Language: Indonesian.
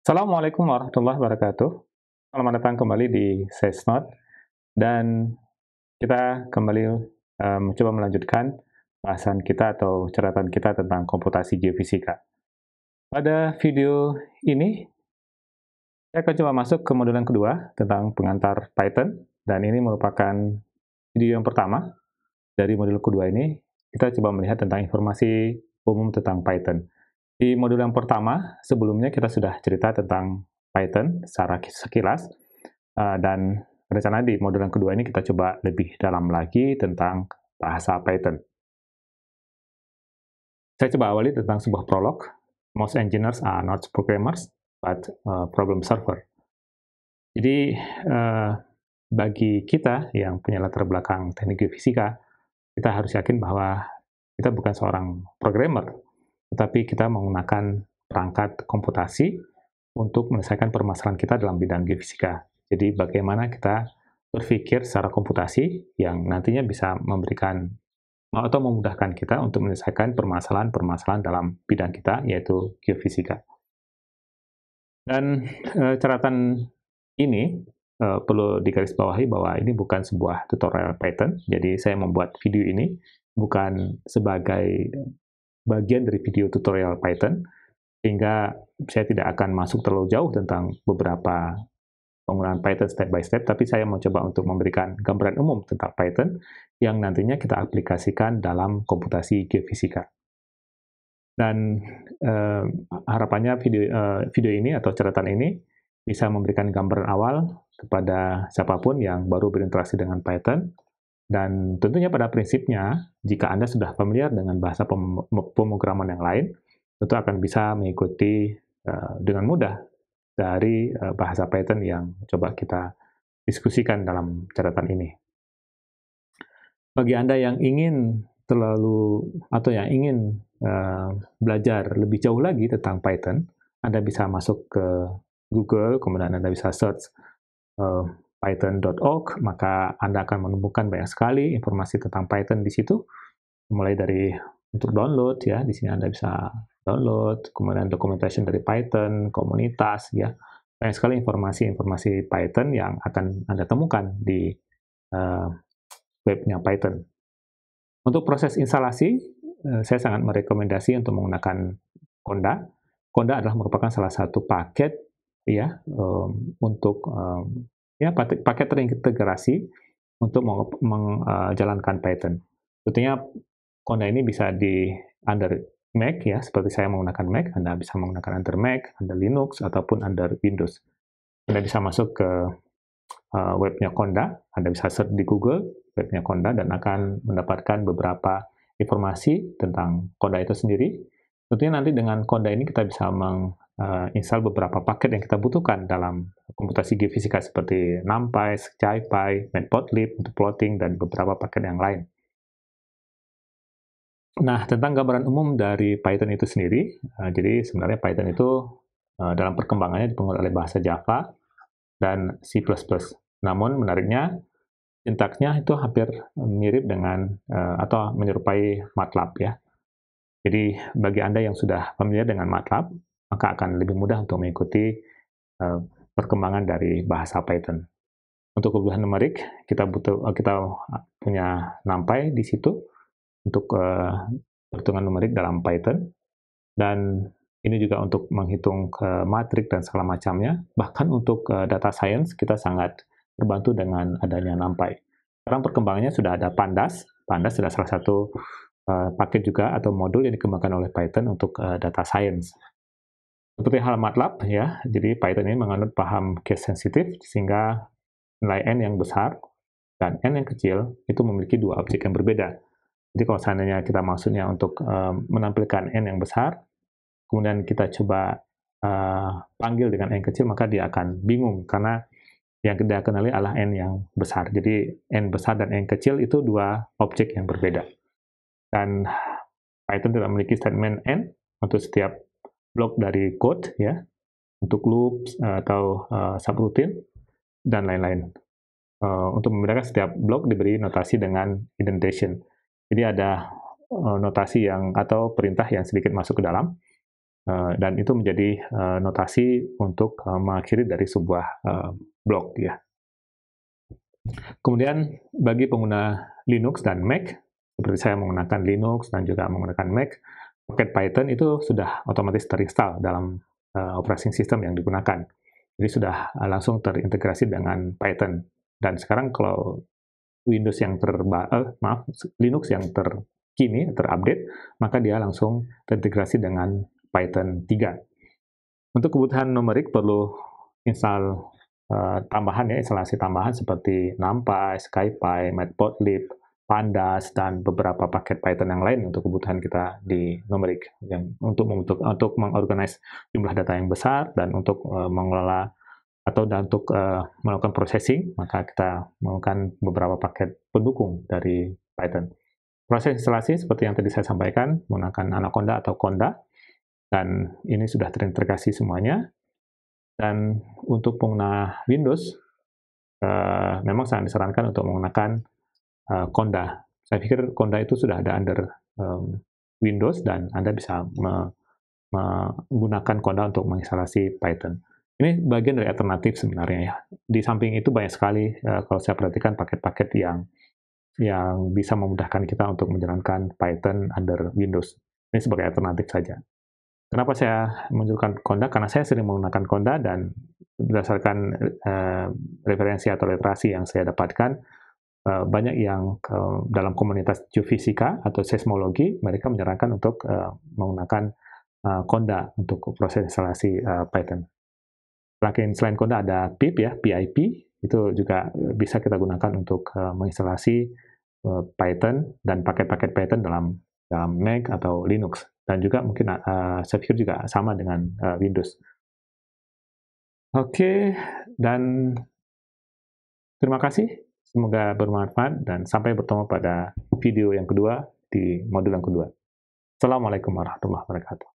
Assalamualaikum warahmatullahi wabarakatuh. Selamat datang kembali di Sesnot dan kita kembali mencoba melanjutkan bahasan kita atau catatan kita tentang komputasi geofisika. Pada video ini, saya akan coba masuk ke modul yang kedua tentang pengantar Python dan ini merupakan video yang pertama dari modul kedua ini. Kita coba melihat tentang informasi umum tentang Python. Di modul yang pertama, sebelumnya kita sudah cerita tentang Python secara sekilas, dan rencana di modul yang kedua ini kita coba lebih dalam lagi tentang bahasa Python. Saya coba awali tentang sebuah prolog. Most engineers are not programmers, but problem solver. Jadi, bagi kita yang punya latar belakang teknik geofisika, kita harus yakin bahwa kita bukan seorang programmer, tetapi kita menggunakan perangkat komputasi untuk menyelesaikan permasalahan kita dalam bidang geofisika. Jadi bagaimana kita berpikir secara komputasi yang nantinya bisa memberikan atau memudahkan kita untuk menyelesaikan permasalahan-permasalahan dalam bidang kita, yaitu geofisika. Dan catatan ini perlu digarisbawahi bahwa ini bukan sebuah tutorial Python, jadi saya membuat video ini bukan sebagai bagian dari video tutorial Python, sehingga saya tidak akan masuk terlalu jauh tentang beberapa penggunaan Python step by step, tapi saya mau coba untuk memberikan gambaran umum tentang Python yang nantinya kita aplikasikan dalam komputasi geofisika. Dan harapannya video ini atau catatan ini bisa memberikan gambaran awal kepada siapapun yang baru berinteraksi dengan Python. Dan tentunya pada prinsipnya, jika Anda sudah familiar dengan bahasa pemrograman yang lain, tentu akan bisa mengikuti dengan mudah dari bahasa Python yang coba kita diskusikan dalam catatan ini. Bagi Anda yang ingin belajar lebih jauh lagi tentang Python, Anda bisa masuk ke Google, kemudian Anda bisa search python.org, maka Anda akan menemukan banyak sekali informasi tentang Python di situ, mulai dari untuk download ya, di sini Anda bisa download, kemudian documentation dari Python, komunitas ya, banyak sekali informasi-informasi Python yang akan Anda temukan di webnya Python. Untuk proses instalasi, saya sangat merekomendasi untuk menggunakan Conda. Conda adalah merupakan salah satu paket ya untuk paket terintegrasi untuk menjalankan Python. Tentunya Conda ini bisa di under Mac ya, seperti saya menggunakan Mac, Anda bisa menggunakan under Mac, under Linux, ataupun under Windows. Anda bisa masuk ke webnya Conda, Anda bisa search di Google webnya Conda dan akan mendapatkan beberapa informasi tentang Conda itu sendiri. Tentunya nanti dengan Conda ini kita bisa menginstal beberapa paket yang kita butuhkan dalam komputasi geofisika seperti NumPy, SciPy, Matplotlib untuk plotting, dan beberapa paket yang lain. Nah, tentang gambaran umum dari Python itu sendiri, jadi sebenarnya Python itu dalam perkembangannya dipengaruhi oleh bahasa Java dan C++. Namun menariknya, sintaksnya itu hampir mirip dengan atau menyerupai MATLAB ya. Jadi bagi Anda yang sudah familiar dengan MATLAB, maka akan lebih mudah untuk mengikuti perkembangan dari bahasa Python. Untuk kebutuhan numerik, kita punya NumPy di situ untuk perhitungan numerik dalam Python, dan ini juga untuk menghitung matrik dan segala macamnya. Bahkan untuk data science kita sangat terbantu dengan adanya NumPy. Sekarang perkembangannya sudah ada Pandas. Pandas adalah salah satu paket juga atau modul yang dikembangkan oleh Python untuk data science. Seperti hal MATLAB ya, jadi Python ini menganut paham case sensitif sehingga nilai n yang besar dan n yang kecil itu memiliki dua objek yang berbeda. Jadi kalau seandainya kita maksudnya untuk menampilkan n yang besar, kemudian kita coba panggil dengan n kecil, maka dia akan bingung karena yang kita kenali adalah n yang besar. Jadi n besar dan n kecil itu dua objek yang berbeda. Dan Python tidak memiliki statement n untuk setiap blok dari code ya, untuk loops atau subroutine dan lain-lain. Untuk membedakan setiap blok diberi notasi dengan indentation. Jadi ada notasi yang atau perintah yang sedikit masuk ke dalam. dan itu menjadi notasi untuk mengakhiri dari sebuah blok ya. Kemudian bagi pengguna Linux dan Mac, seperti saya menggunakan Linux dan juga menggunakan Mac, paket Python itu sudah otomatis terinstall dalam operating system yang digunakan. Jadi sudah langsung terintegrasi dengan Python. Dan sekarang kalau Windows yang Linux yang terkini, terupdate, maka dia langsung terintegrasi dengan Python 3. Untuk kebutuhan numerik perlu install tambahan ya, instalasi tambahan seperti NumPy, SciPy, Matplotlib, Pandas, dan beberapa paket Python yang lain untuk kebutuhan kita di numerik, yang untuk mengorganize jumlah data yang besar dan untuk mengelola atau untuk melakukan processing, maka kita menggunakan beberapa paket pendukung dari Python. Proses instalasi seperti yang tadi saya sampaikan, menggunakan Anaconda atau Conda, dan ini sudah terintegrasi semuanya. Dan untuk pengguna Windows, memang sangat disarankan untuk menggunakan Conda. Saya pikir Conda itu sudah ada under Windows, dan Anda bisa menggunakan Conda untuk menginstalasi Python. Ini bagian dari alternatif sebenarnya ya. Di samping itu banyak sekali kalau saya perhatikan paket-paket yang bisa memudahkan kita untuk menjalankan Python under Windows. Ini sebagai alternatif saja. Kenapa saya menunjukkan Conda? Karena saya sering menggunakan Conda, dan berdasarkan referensi atau literasi yang saya dapatkan, banyak yang dalam komunitas geofisika atau seismologi, mereka menyarankan untuk menggunakan Conda untuk proses instalasi Python. Selain Conda ada pip ya, PIP, itu juga bisa kita gunakan untuk menginstalasi Python dan paket-paket Python dalam Mac atau Linux. Dan juga mungkin saya pikir juga sama dengan Windows. Oke, dan terima kasih. Semoga bermanfaat, dan sampai bertemu pada video yang kedua di modul yang kedua. Assalamualaikum warahmatullahi wabarakatuh.